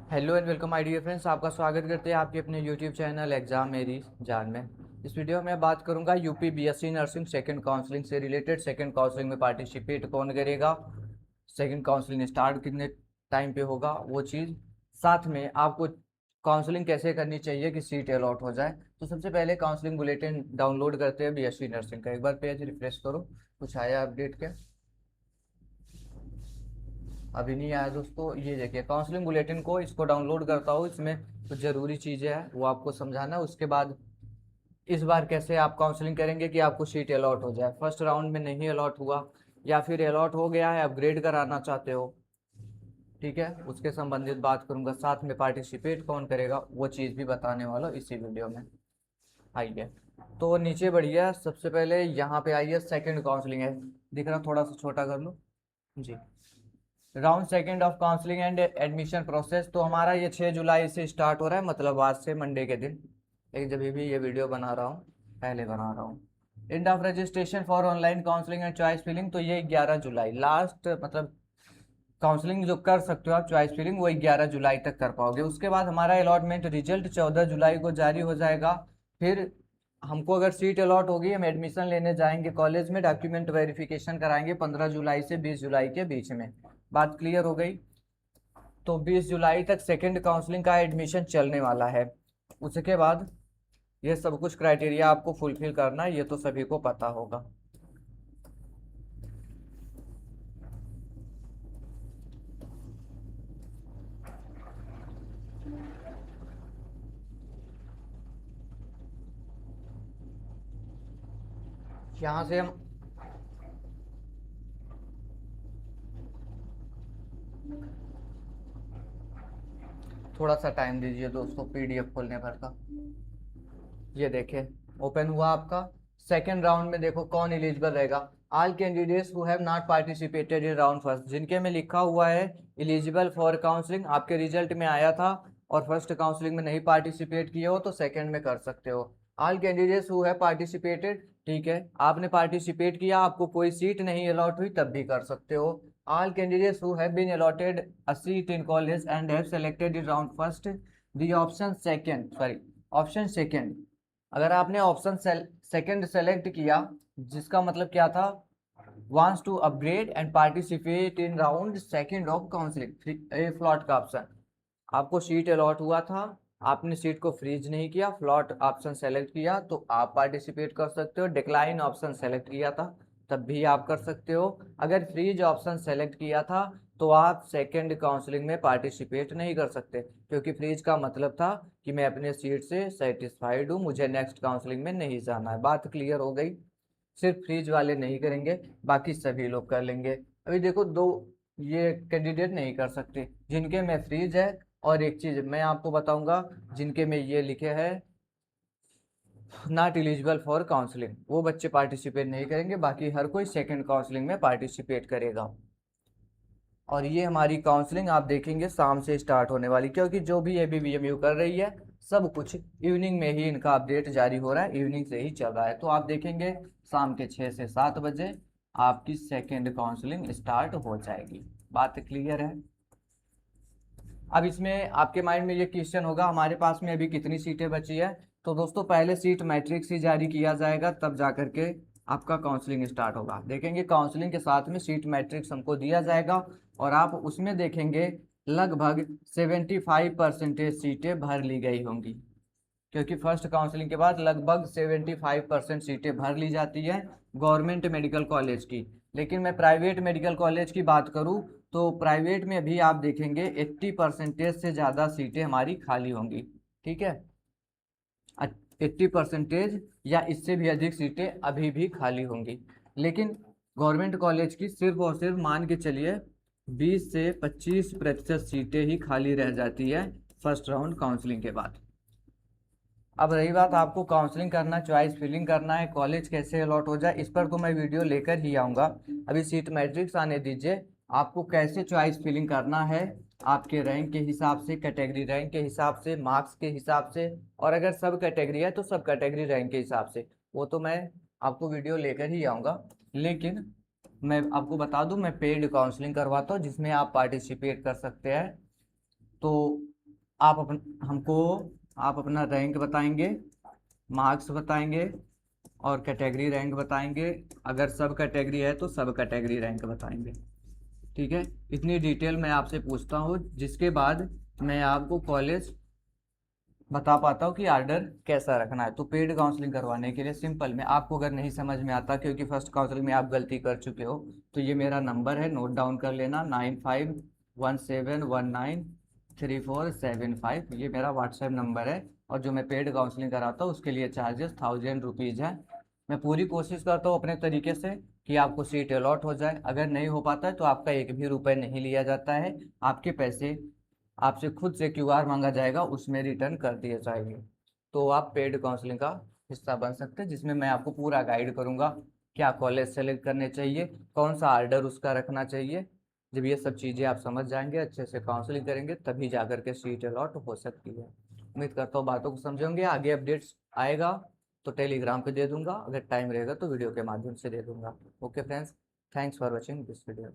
Hello and welcome my dear friends. आपका स्वागत करते हैं आपके अपने यूट्यूब चैनल एग्जाम मेरी जान में। इस वीडियो में बात करूंगा UP BSc nursing second counselling से रिलेटेड। सेकंड काउंसलिंग में पार्टिसिपेट कौन करेगा, सेकंड काउंसलिंग स्टार्ट कितने टाइम पे होगा, वो चीज़, साथ में आपको काउंसलिंग कैसे करनी चाहिए कि सीट अलॉट हो जाए। तो सबसे पहले काउंसलिंग बुलेटिन डाउनलोड करते हैं बीएससी नर्सिंग का। एक बार पेज रिफ्रेश करो, कुछ आया अपडेट क्या? अभी नहीं आया दोस्तों। ये देखिए काउंसलिंग बुलेटिन को, इसको डाउनलोड करता हूँ। इसमें कुछ ज़रूरी चीज़ें हैं वो आपको समझाना है। उसके बाद इस बार कैसे आप काउंसलिंग करेंगे कि आपको सीट अलॉट हो जाए। फर्स्ट राउंड में नहीं अलॉट हुआ या फिर अलॉट हो गया है, अपग्रेड कराना चाहते हो, ठीक है, उसके संबंधित बात करूंगा। साथ में पार्टिसिपेट कौन करेगा वो चीज़ भी बताने वाला हूँ इसी वीडियो में। आइए तो नीचे बढ़िए, सबसे पहले यहाँ पे आइए, सेकंड काउंसलिंग है, दिख रहा, थोड़ा सा छोटा कर लो जी। Round second of counselling and admission process. तो हमारा ये 6 जुलाई से स्टार्ट हो रहा है, मतलब आज से, मंडे के दिन। लेकिन जब भी ये वीडियो बना रहा हूँ, पहले बना रहा हूँ। End of registration for online counselling and choice filling, तो ये 11 जुलाई लास्ट, मतलब काउंसलिंग जो कर सकते हो आप चॉइस फिलिंग, वो 11 जुलाई तक कर पाओगे। उसके बाद हमारा अलॉटमेंट रिजल्ट 14 जुलाई को जारी हो जाएगा। फिर हमको अगर सीट अलॉट होगी, हम एडमिशन लेने जाएंगे कॉलेज में, डॉक्यूमेंट वेरिफिकेशन कराएंगे 15 जुलाई से 20 जुलाई के बीच में। बात क्लियर हो गई? तो 20 जुलाई तक सेकंड काउंसलिंग का एडमिशन चलने वाला है। उसके बाद ये सब कुछ क्राइटेरिया आपको फुलफिल करना है, ये तो सभी को पता होगा। यहाँ से हम थोड़ा सा टाइम दीजिए दोस्तों, पीडीएफ खोलने भर का। ये देखें, ओपन हुआ आपका। सेकेंड राउंड में देखो कौन एलिजिबल रहेगा। All candidates who have not participated in round first, जिनके में लिखा हुआ है एलिजिबल फॉर काउंसलिंग, आपके रिजल्ट में आया था और फर्स्ट काउंसलिंग में नहीं पार्टिसिपेट किए हो तो सेकंड में कर सकते हो। All candidates who have participated, ठीक है, आपने पार्टिसिपेट किया, आपको कोई सीट नहीं अलॉट हुई तब भी कर सकते हो। All candidates who have been allotted a seat in college and have selected in round first the option second, sorry, option second, अगर आपने ऑप्शन सेकंड सेलेक्ट किया, जिसका मतलब क्या था, wants to upgrade and participate in round second of counselling, a float का option, आपको seat allot हुआ था, आपने सीट को फ्रीज नहीं किया, फ्लॉट ऑप्शन सेलेक्ट किया, तो आप पार्टिसिपेट कर सकते हो। डिक्लाइन ऑप्शन सेलेक्ट किया था तब भी आप कर सकते हो। अगर फ्रीज ऑप्शन सेलेक्ट किया था तो आप सेकंड काउंसलिंग में पार्टिसिपेट नहीं कर सकते, क्योंकि फ्रीज का मतलब था कि मैं अपने सीट से सेटिस्फाइड हूँ, मुझे नेक्स्ट काउंसलिंग में नहीं जाना है। बात क्लियर हो गई? सिर्फ फ्रीज वाले नहीं करेंगे, बाकी सभी लोग कर लेंगे। अभी देखो, दो ये कैंडिडेट नहीं कर सकते जिनके में फ्रीज है। और एक चीज मैं आपको बताऊंगा, जिनके में ये लिखे है नॉट एलिजिबल फॉर काउंसलिंग, वो बच्चे पार्टिसिपेट नहीं करेंगे, बाकी हर कोई सेकंड काउंसलिंग में पार्टिसिपेट करेगा। और ये हमारी काउंसलिंग आप देखेंगे शाम से स्टार्ट होने वाली, क्योंकि जो भी ABBMU कर रही है सब कुछ इवनिंग में ही इनका अपडेट जारी हो रहा है, इवनिंग से ही चल रहा है। तो आप देखेंगे शाम के 6 से 7 बजे आपकी सेकेंड काउंसलिंग स्टार्ट हो जाएगी। बात क्लियर है? अब इसमें आपके माइंड में ये क्वेश्चन होगा, हमारे पास में अभी कितनी सीटें बची है। तो दोस्तों पहले सीट मैट्रिक्स ही जारी किया जाएगा, तब जा करके आपका काउंसलिंग स्टार्ट होगा। देखेंगे काउंसलिंग के साथ में सीट मैट्रिक्स हमको दिया जाएगा और आप उसमें देखेंगे लगभग 75% सीटें भर ली गई होंगी, क्योंकि फर्स्ट काउंसलिंग के बाद लगभग 75% सीटें भर ली जाती है गवर्नमेंट मेडिकल कॉलेज की। लेकिन मैं प्राइवेट मेडिकल कॉलेज की बात करूं तो प्राइवेट में भी आप देखेंगे 80% से ज़्यादा सीटें हमारी खाली होंगी, ठीक है, 80% या इससे भी अधिक सीटें अभी भी खाली होंगी। लेकिन गवर्नमेंट कॉलेज की सिर्फ और सिर्फ मान के चलिए 20 से 25% सीटें ही खाली रह जाती है फर्स्ट राउंड काउंसलिंग के बाद। अब रही बात आपको काउंसलिंग करना, चॉइस फिलिंग करना है, कॉलेज कैसे अलॉट हो जाए, इस पर तो मैं वीडियो लेकर ही आऊँगा। अभी सीट मैट्रिक्स आने दीजिए। आपको कैसे चॉइस फिलिंग करना है, आपके रैंक के हिसाब से, कैटेगरी रैंक के हिसाब से, मार्क्स के हिसाब से, और अगर सब कैटेगरी है तो सब कैटेगरी रैंक के हिसाब से, वो तो मैं आपको वीडियो लेकर ही आऊँगा। लेकिन मैं आपको बता दूं, मैं पेड काउंसलिंग करवाता हूँ जिसमें आप पार्टिसिपेट कर सकते हैं। तो हमको आप अपना रैंक बताएंगे, मार्क्स बताएंगे और कैटेगरी रैंक बताएंगे। अगर सब कैटेगरी है तो सब कैटेगरी रैंक बताएंगे। ठीक है, इतनी डिटेल मैं आपसे पूछता हूँ, जिसके बाद मैं आपको कॉलेज बता पाता हूँ कि ऑर्डर कैसा रखना है। तो पेड काउंसलिंग करवाने के लिए सिंपल में आपको अगर नहीं समझ में आता, क्योंकि फर्स्ट काउंसलिंग में आप गलती कर चुके हो, तो ये मेरा नंबर है, नोट डाउन कर लेना, 9517193475। ये मेरा व्हाट्सएप नंबर है। और जो मैं पेड काउंसलिंग कराता हूँ उसके लिए चार्जेस 1000 रुपीज़ है। मैं पूरी कोशिश करता हूँ अपने तरीके से कि आपको सीट अलॉट हो जाए। अगर नहीं हो पाता है तो आपका एक भी रुपए नहीं लिया जाता है, आपके पैसे आपसे खुद से क्यूआर मांगा जाएगा, उसमें रिटर्न कर दिए जाएंगे। तो आप पेड काउंसलिंग का हिस्सा बन सकते हैं, जिसमें मैं आपको पूरा गाइड करूंगा, क्या कॉलेज सेलेक्ट करने चाहिए, कौन सा आर्डर उसका रखना चाहिए। जब ये सब चीज़ें आप समझ जाएंगे, अच्छे से काउंसलिंग करेंगे, तभी जाकर के सीट अलॉट हो सकती है। उम्मीद करता हूँ बातों को समझेंगे। आगे अपडेट्स आएगा तो टेलीग्राम पे दे दूंगा, अगर टाइम रहेगा तो वीडियो के माध्यम से दे दूंगा। Okay friends, thanks for watching this video.